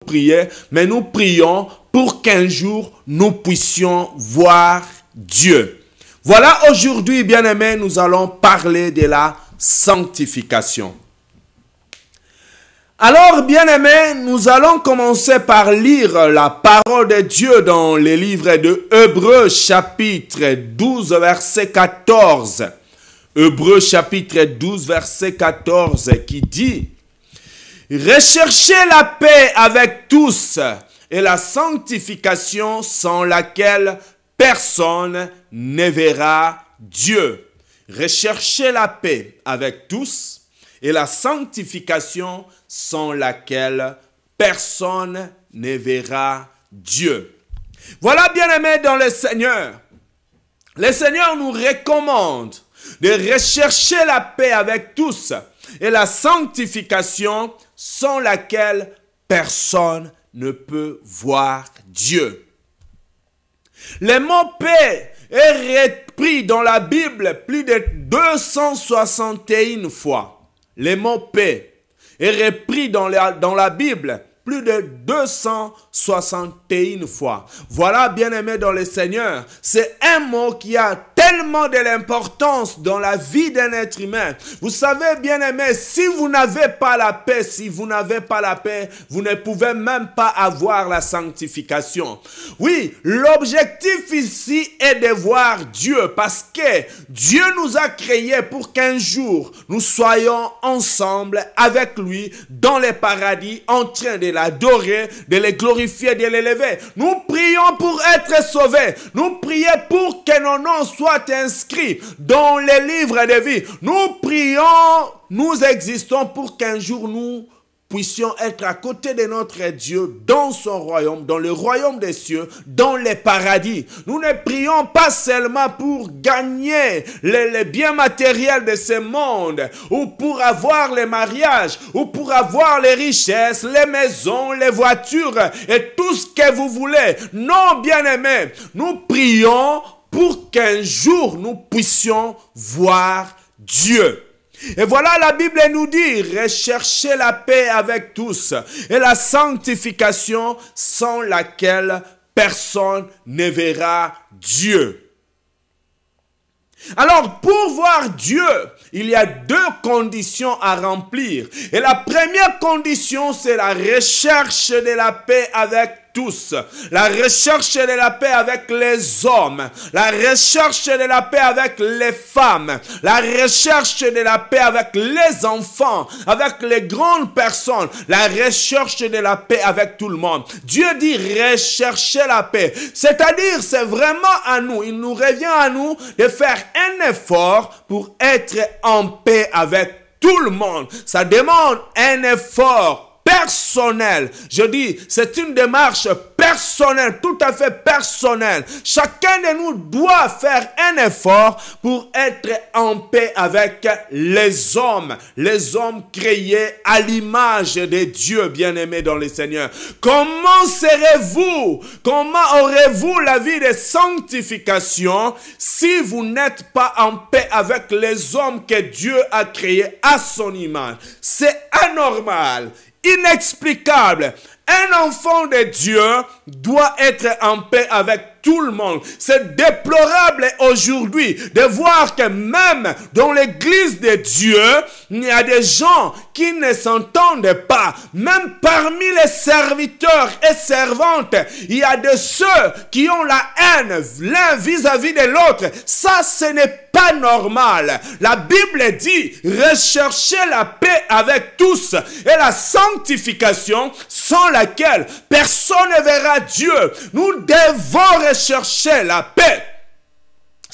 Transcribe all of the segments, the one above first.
prier, mais nous prions pour qu'un jour nous puissions voir Dieu. Voilà, aujourd'hui, bien-aimés, nous allons parler de la sanctification. Alors, bien-aimés, nous allons commencer par lire la parole de Dieu dans le livre de Hébreux, chapitre 12, verset 14. Hébreux, chapitre 12, verset 14, qui dit « Recherchez la paix avec tous et la sanctification sans laquelle personne ne verra Dieu. » Recherchez la paix avec tous et la sanctification sans laquelle personne ne verra Dieu. Voilà, bien-aimés dans le Seigneur. Le Seigneur nous recommande de rechercher la paix avec tous et la sanctification sans laquelle personne ne peut voir Dieu. Le mot paix est repris dans la Bible plus de 261 fois. Le mot paix est repris dans la Bible plus de 261 fois. Voilà, bien-aimés dans le Seigneur, c'est un mot qui a tellement de l'importance dans la vie d'un être humain. Vous savez, bien-aimés, si vous n'avez pas la paix, vous ne pouvez même pas avoir la sanctification. Oui, l'objectif ici est de voir Dieu, parce que Dieu nous a créés pour qu'un jour nous soyons ensemble avec lui dans le paradis, en train de l'adorer, de le glorifier, de l'élever. Nous prions pour être sauvés. Nous prions pour que nos noms soient inscrits dans les livres de vie. Nous prions, nous existons pour qu'un jour nous puissions être à côté de notre Dieu dans son royaume, dans le royaume des cieux, dans les paradis. Nous ne prions pas seulement pour gagner les biens matériels de ce monde, ou pour avoir les mariages, ou pour avoir les richesses, les maisons, les voitures, et tout ce que vous voulez. Non, bien-aimés, nous prions pour qu'un jour nous puissions voir Dieu. Et voilà, la Bible nous dit, recherchez la paix avec tous et la sanctification sans laquelle personne ne verra Dieu. Alors, pour voir Dieu, il y a deux conditions à remplir. Et la première condition, c'est la recherche de la paix avec tous. La recherche de la paix avec les hommes. La recherche de la paix avec les femmes. La recherche de la paix avec les enfants. Avec les grandes personnes. La recherche de la paix avec tout le monde. Dieu dit rechercher la paix. C'est-à-dire, c'est vraiment à nous. Il nous revient à nous de faire un effort pour être en paix avec tout le monde. Ça demande un effort personnel. Je dis, c'est une démarche personnelle, tout à fait personnelle. Chacun de nous doit faire un effort pour être en paix avec les hommes créés à l'image de Dieu, bien-aimés dans le Seigneur. Comment serez-vous? Comment aurez-vous la vie de sanctification si vous n'êtes pas en paix avec les hommes que Dieu a créés à son image? C'est anormal, inexplicable. Un enfant de Dieu doit être en paix avec tout le monde. C'est déplorable aujourd'hui de voir que même dans l'église de Dieu, il y a des gens qui ne s'entendent pas. Même parmi les serviteurs et servantes, il y a de ceux qui ont la haine l'un vis-à-vis de l'autre. Ça, ce n'est pas normal. La Bible dit, recherchez la paix avec tous et la sanctification sans laquelle personne ne verra Dieu. Nous devons rechercher la paix.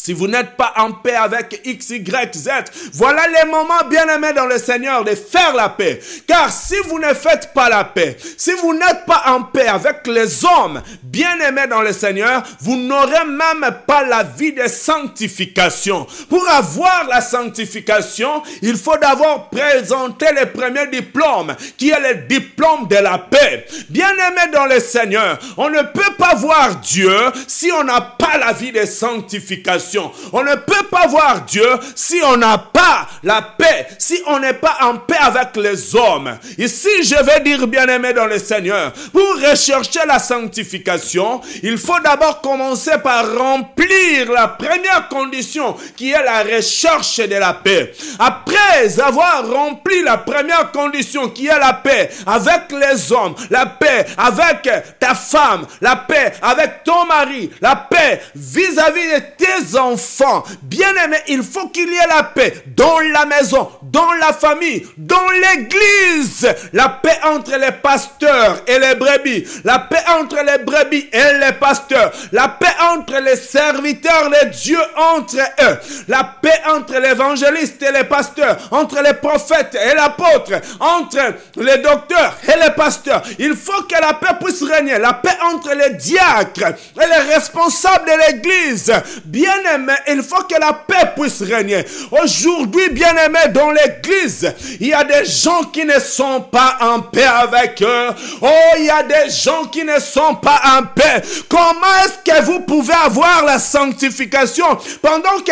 Si vous n'êtes pas en paix avec X, Y, Z, voilà les moments bien-aimés dans le Seigneur de faire la paix. Car si vous ne faites pas la paix, si vous n'êtes pas en paix avec les hommes bien-aimés dans le Seigneur, vous n'aurez même pas la vie de sanctification. Pour avoir la sanctification, il faut d'abord présenter le premier diplôme, qui est le diplôme de la paix. Bien-aimés dans le Seigneur, on ne peut pas voir Dieu si on n'a pas la vie de sanctification. sanctification. On ne peut pas voir Dieu si on n'a pas la paix, si on n'est pas en paix avec les hommes. Ici, je vais dire, bien-aimé dans le Seigneur, pour rechercher la sanctification, il faut d'abord commencer par remplir la première condition qui est la recherche de la paix. Après avoir rempli la première condition qui est la paix avec les hommes, la paix avec ta femme, la paix avec ton mari, la paix vis-à-vis de tes enfants, bien-aimé, il faut qu'il y ait la paix dans la maison, dans la famille, dans l'église, la paix entre les pasteurs et les brebis, la paix entre les brebis et les pasteurs, la paix entre les serviteurs de Dieu entre eux, la paix entre l'évangéliste et les pasteurs, entre les prophètes et l'apôtre, entre les docteurs et les pasteurs. Il faut que la paix puisse régner, la paix entre les diacres et les responsables de l'église. Bien-aimé, il faut que la paix puisse régner. Aujourd'hui, bien-aimé, dans l'église, il y a des gens qui ne sont pas en paix avec eux. Oh, il y a des gens qui ne sont pas en paix. Comment est-ce que vous pouvez avoir la sanctification pendant que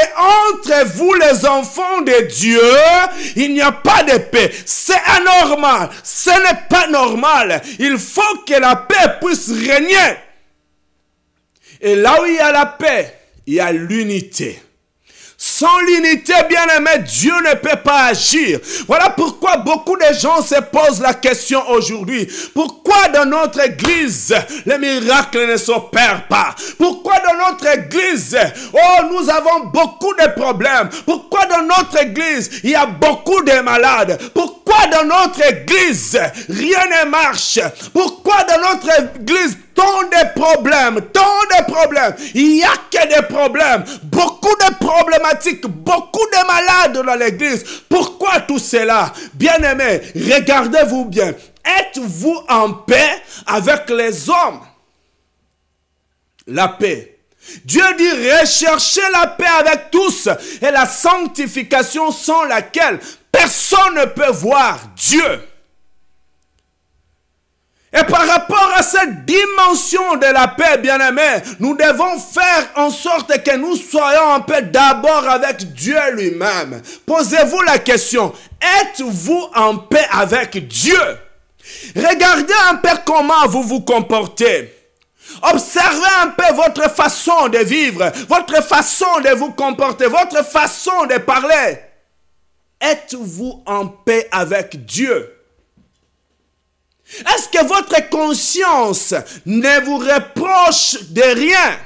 entre vous, les enfants de Dieu, il n'y a pas de paix? C'est anormal. Ce n'est pas normal. Il faut que la paix puisse régner. Et là où il y a la paix, il y a l'unité. Sans l'unité, bien-aimé, Dieu ne peut pas agir. Voilà pourquoi beaucoup de gens se posent la question aujourd'hui. Pourquoi dans notre église, les miracles ne s'opèrent pas? Pourquoi dans notre église, nous avons beaucoup de problèmes? Pourquoi dans notre église, il y a beaucoup de malades? Pourquoi dans notre église, rien ne marche? Pourquoi dans notre église, tant de problèmes, il n'y a que des problèmes, beaucoup de problématiques, beaucoup de malades dans l'église. Pourquoi tout cela? Bien-aimés, regardez-vous bien. Êtes-vous en paix avec les hommes? La paix. Dieu dit recherchez la paix avec tous et la sanctification sans laquelle personne ne peut voir Dieu. Et par rapport à cette dimension de la paix, bien-aimés, nous devons faire en sorte que nous soyons en paix d'abord avec Dieu lui-même. Posez-vous la question, êtes-vous en paix avec Dieu? Regardez un peu comment vous vous comportez. Observez un peu votre façon de vivre, votre façon de vous comporter, votre façon de parler. Êtes-vous en paix avec Dieu? Est-ce que votre conscience ne vous reproche de rien?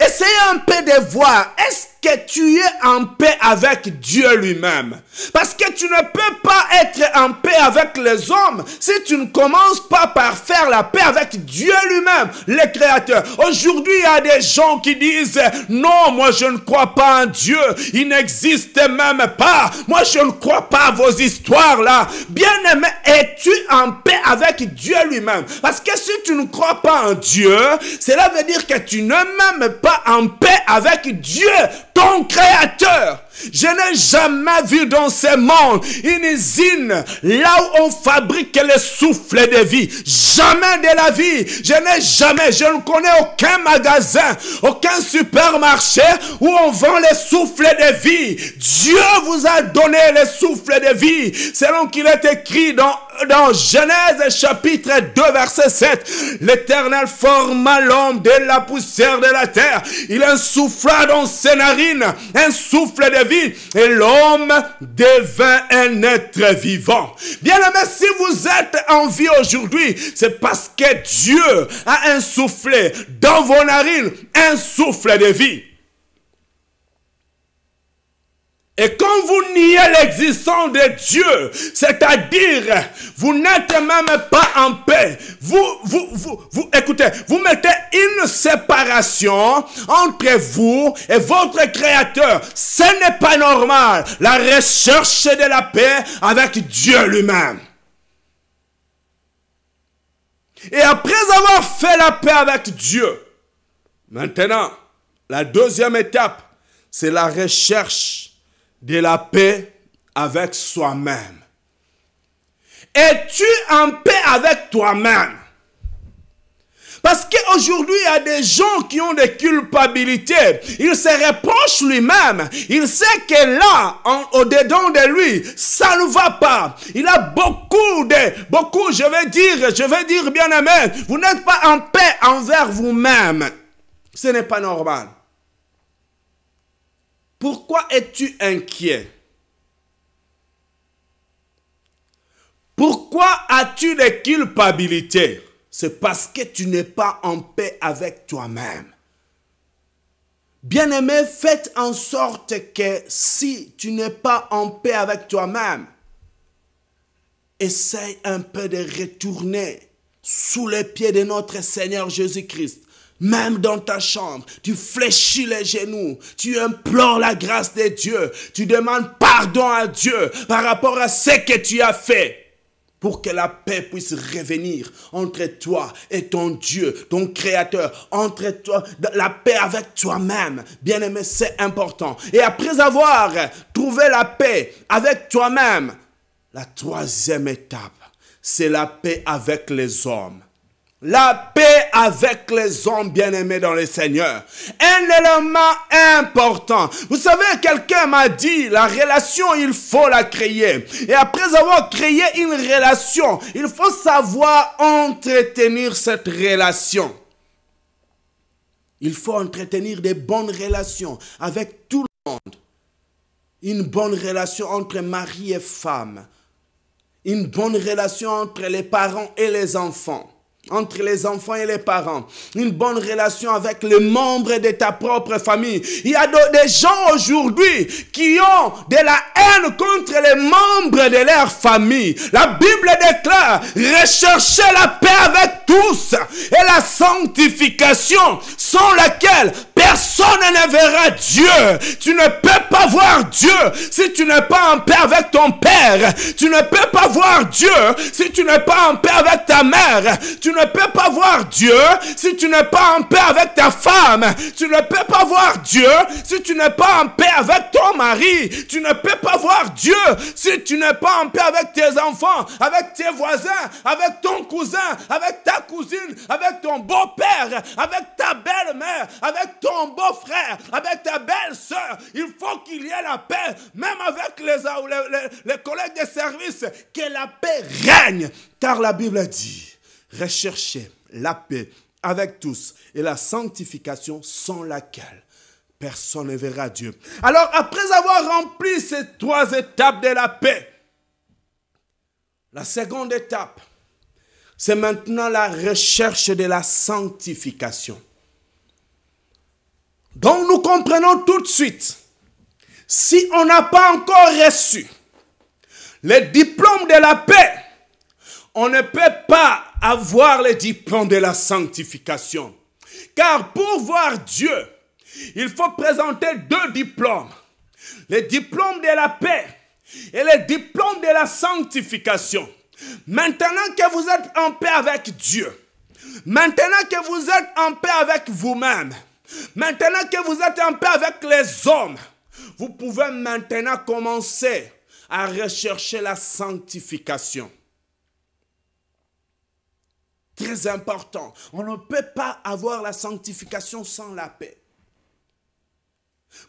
Essayez un peu de voir, est-ce que tu es en paix avec Dieu lui-même? Parce que tu ne peux pas être en paix avec les hommes si tu ne commences pas par faire la paix avec Dieu lui-même, le Créateur. Aujourd'hui, il y a des gens qui disent, non, moi je ne crois pas en Dieu, il n'existe même pas. Moi je ne crois pas à vos histoires là. Bien-aimé, es-tu en paix avec Dieu lui-même? Parce que si tu ne crois pas en Dieu, cela veut dire que tu ne m'aimes pas en paix avec Dieu, ton Créateur. Je n'ai jamais vu dans ce monde une usine là où on fabrique le souffle de vie. Jamais de la vie. Je ne connais aucun magasin, aucun supermarché où on vend le souffle de vie. Dieu vous a donné le souffle de vie, selon qu'il est écrit dans Genèse chapitre 2 verset 7. L'Éternel forma l'homme de la poussière de la terre. Il insouffla dans ses narines un souffle de vie et l'homme devint un être vivant. Bien-aimé, si vous êtes en vie aujourd'hui, c'est parce que Dieu a insoufflé dans vos narines un souffle de vie. Et quand vous niez l'existence de Dieu, c'est-à-dire, vous n'êtes même pas en paix. Écoutez, vous mettez une séparation entre vous et votre Créateur. Ce n'est pas normal. La recherche de la paix avec Dieu lui-même. Et après avoir fait la paix avec Dieu, maintenant, la deuxième étape, c'est la recherche de la paix avec soi-même. Es-tu en paix avec toi-même? Parce qu'aujourd'hui, il y a des gens qui ont des culpabilités. Il se reproche lui-même. Il sait que là, au-dedans de lui, ça ne va pas. Il a beaucoup, je vais dire bien amen. Vous n'êtes pas en paix envers vous-même. Ce n'est pas normal. Pourquoi es-tu inquiet? Pourquoi as-tu des culpabilités? C'est parce que tu n'es pas en paix avec toi-même. Bien-aimé, faites en sorte que si tu n'es pas en paix avec toi-même, essaye un peu de retourner sous les pieds de notre Seigneur Jésus-Christ. Même dans ta chambre, tu fléchis les genoux, tu implores la grâce de Dieu, tu demandes pardon à Dieu par rapport à ce que tu as fait. Pour que la paix puisse revenir entre toi et ton Dieu, ton Créateur, entre toi, la paix avec toi-même. Bien-aimé, c'est important. Et après avoir trouvé la paix avec toi-même, la troisième étape, c'est la paix avec les hommes. La paix avec les hommes bien-aimés dans le Seigneur. Un élément important. Vous savez, quelqu'un m'a dit, la relation, il faut la créer. Et après avoir créé une relation, il faut savoir entretenir cette relation. Il faut entretenir des bonnes relations avec tout le monde. Une bonne relation entre mari et femme. Une bonne relation entre les parents et les enfants. Entre les enfants et les parents, une bonne relation avec les membres de ta propre famille. Il y a des gens aujourd'hui qui ont de la haine contre les membres de leur famille. La Bible déclare, recherchez la paix avec tous et la sanctification sans laquelle personne ne verra Dieu. Tu ne peux pas voir Dieu si tu n'es pas en paix avec ton père. Tu ne peux pas voir Dieu si tu n'es pas en paix avec ta mère. Tu ne peux pas voir Dieu si tu n'es pas en paix avec ta femme. Tu ne peux pas voir Dieu si tu n'es pas en paix avec ton mari. Tu ne peux pas voir Dieu si tu n'es pas en paix avec tes enfants, avec tes voisins, avec ton cousin, avec ta cousine, avec ton beau-père, avec ta belle-mère, avec ton beau-frère, avec ta belle-sœur. Il faut qu'il y ait la paix, même avec les collègues de service, que la paix règne. Car la Bible dit, recherchez la paix avec tous et la sanctification sans laquelle personne ne verra Dieu. Alors, après avoir rempli ces trois étapes de la paix, la seconde étape, c'est maintenant la recherche de la sanctification. Donc, nous comprenons tout de suite, si on n'a pas encore reçu le diplôme de la paix, on ne peut pas avoir le diplôme de la sanctification. Car pour voir Dieu, il faut présenter deux diplômes. Le diplôme de la paix et le diplôme de la sanctification. Maintenant que vous êtes en paix avec Dieu, maintenant que vous êtes en paix avec vous-même, maintenant que vous êtes en paix avec les hommes, vous pouvez maintenant commencer à rechercher la sanctification. Très important. On ne peut pas avoir la sanctification sans la paix.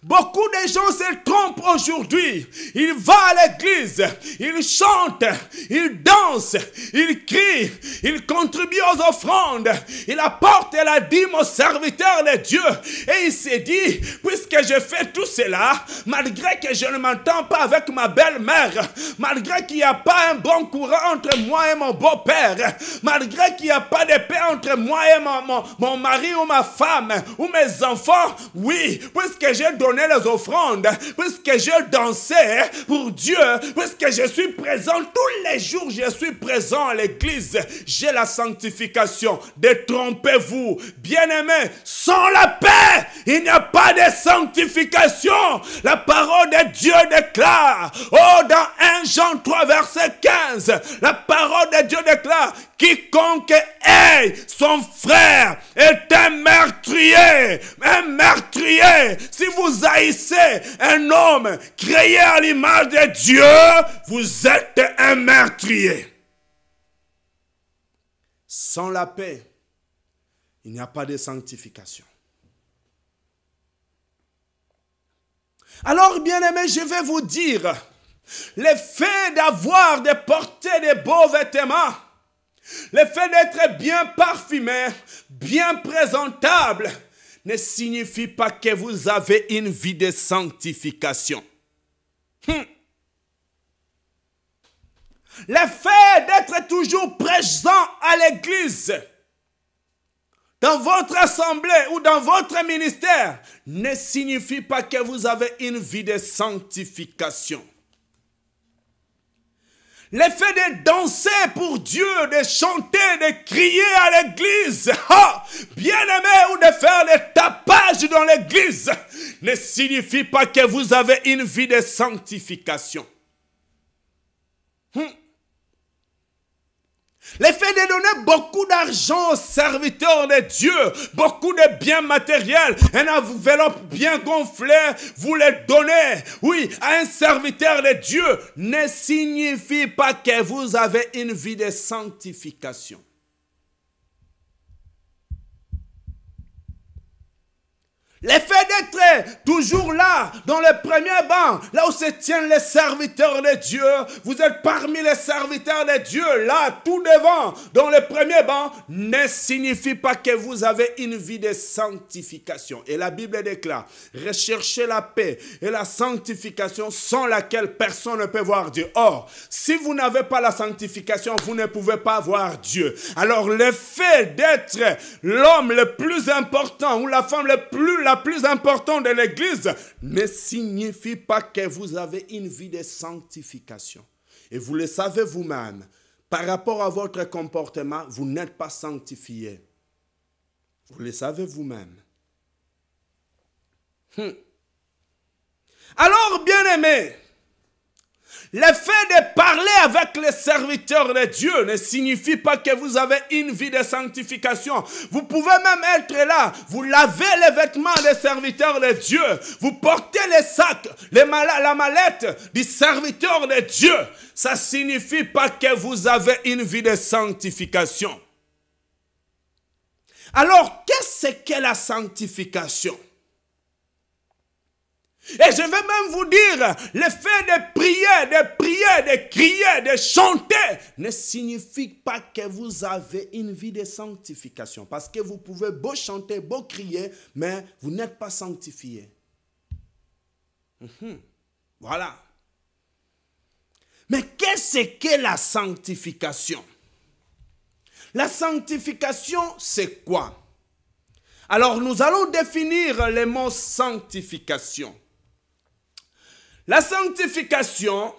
Beaucoup de gens se trompent aujourd'hui. Ils vont à l'église, ils chantent, ils dansent, ils crient, ils contribuent aux offrandes, ils apportent la dîme aux serviteurs de Dieu. Et il s'est dit, puisque je fais tout cela, malgré que je ne m'entends pas avec ma belle-mère, malgré qu'il n'y a pas un bon courant entre moi et mon beau-père, malgré qu'il n'y a pas de paix entre moi et mon mari ou ma femme ou mes enfants, oui, puisque j'ai donné les offrandes, puisque je dansais pour Dieu, puisque je suis présent tous les jours, je suis présent à l'église, j'ai la sanctification. Détrompez-vous, bien-aimés, sans la paix, il n'y a pas de sanctification. La parole de Dieu déclare, dans 1 Jean 3 verset 15, la parole de Dieu déclare, quiconque hait son frère est un meurtrier. Un meurtrier. Si vous haïssez un homme créé à l'image de Dieu, vous êtes un meurtrier. Sans la paix, il n'y a pas de sanctification. Alors, bien-aimés, je vais vous dire, le fait d'avoir, de porter des beaux vêtements, le fait d'être bien parfumé, bien présentable, ne signifie pas que vous avez une vie de sanctification. Le fait d'être toujours présent à l'église, dans votre assemblée ou dans votre ministère, ne signifie pas que vous avez une vie de sanctification. Le fait de danser pour Dieu, de chanter, de crier à l'église, bien-aimé, ou de faire des tapages dans l'église, ne signifie pas que vous avez une vie de sanctification. Le fait de donner beaucoup d'argent aux serviteurs de Dieu, beaucoup de biens matériels, une enveloppe bien gonflée, vous les donnez, oui, à un serviteur de Dieu, ne signifie pas que vous avez une vie de sanctification. Le fait d'être toujours là, dans le premier banc, là où se tiennent les serviteurs de Dieu, vous êtes parmi les serviteurs de Dieu, là, tout devant, dans le premier banc, ne signifie pas que vous avez une vie de sanctification. Et la Bible déclare, recherchez la paix et la sanctification sans laquelle personne ne peut voir Dieu. Or, si vous n'avez pas la sanctification, vous ne pouvez pas voir Dieu. Alors, le fait d'être l'homme le plus important ou la femme la plus importante de l'église ne signifie pas que vous avez une vie de sanctification. Et vous le savez vous-même, par rapport à votre comportement, vous n'êtes pas sanctifié. Vous le savez vous-même. Alors, bien-aimés, le fait de parler avec les serviteurs de Dieu ne signifie pas que vous avez une vie de sanctification. Vous pouvez même être là, vous lavez les vêtements des serviteurs de Dieu, vous portez les sacs, la mallette du serviteur de Dieu. Ça ne signifie pas que vous avez une vie de sanctification. Alors, qu'est-ce que la sanctification? Et je vais même vous dire, le fait de prier, de crier, de chanter ne signifie pas que vous avez une vie de sanctification. Parce que vous pouvez beau chanter, beau crier, mais vous n'êtes pas sanctifié. Voilà. Mais qu'est-ce que la sanctification? La sanctification, c'est quoi? Alors, nous allons définir le mot sanctification. La sanctification,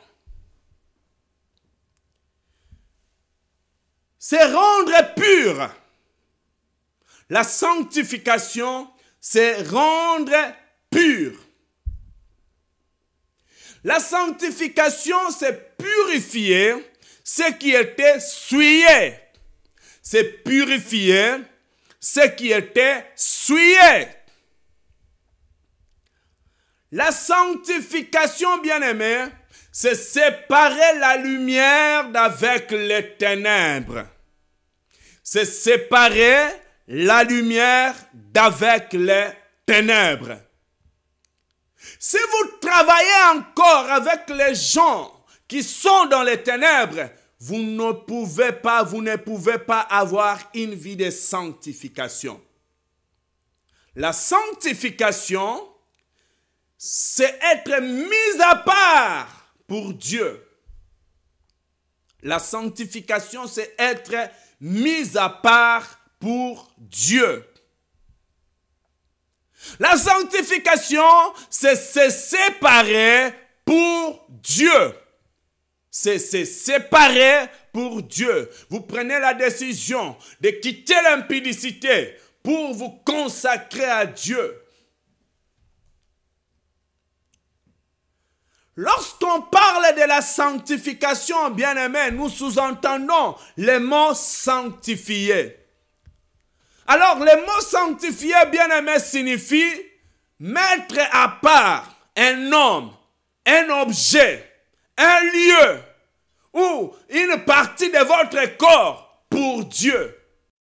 c'est rendre pur. La sanctification, c'est rendre pur. La sanctification, c'est purifier ce qui était souillé. C'est purifier ce qui était souillé. La sanctification, bien-aimé, c'est séparer la lumière d'avec les ténèbres. C'est séparer la lumière d'avec les ténèbres. Si vous travaillez encore avec les gens qui sont dans les ténèbres, vous ne pouvez pas avoir une vie de sanctification. La sanctification, c'est être mis à part pour Dieu. La sanctification, c'est être mis à part pour Dieu. La sanctification, c'est se séparer pour Dieu. C'est se séparer pour Dieu. Vous prenez la décision de quitter l'impudicité pour vous consacrer à Dieu. Lorsqu'on parle de la sanctification, bien-aimé, nous sous-entendons le mot sanctifié. Alors, le mot sanctifié, bien-aimé, signifie mettre à part un homme, un objet, un lieu ou une partie de votre corps pour Dieu.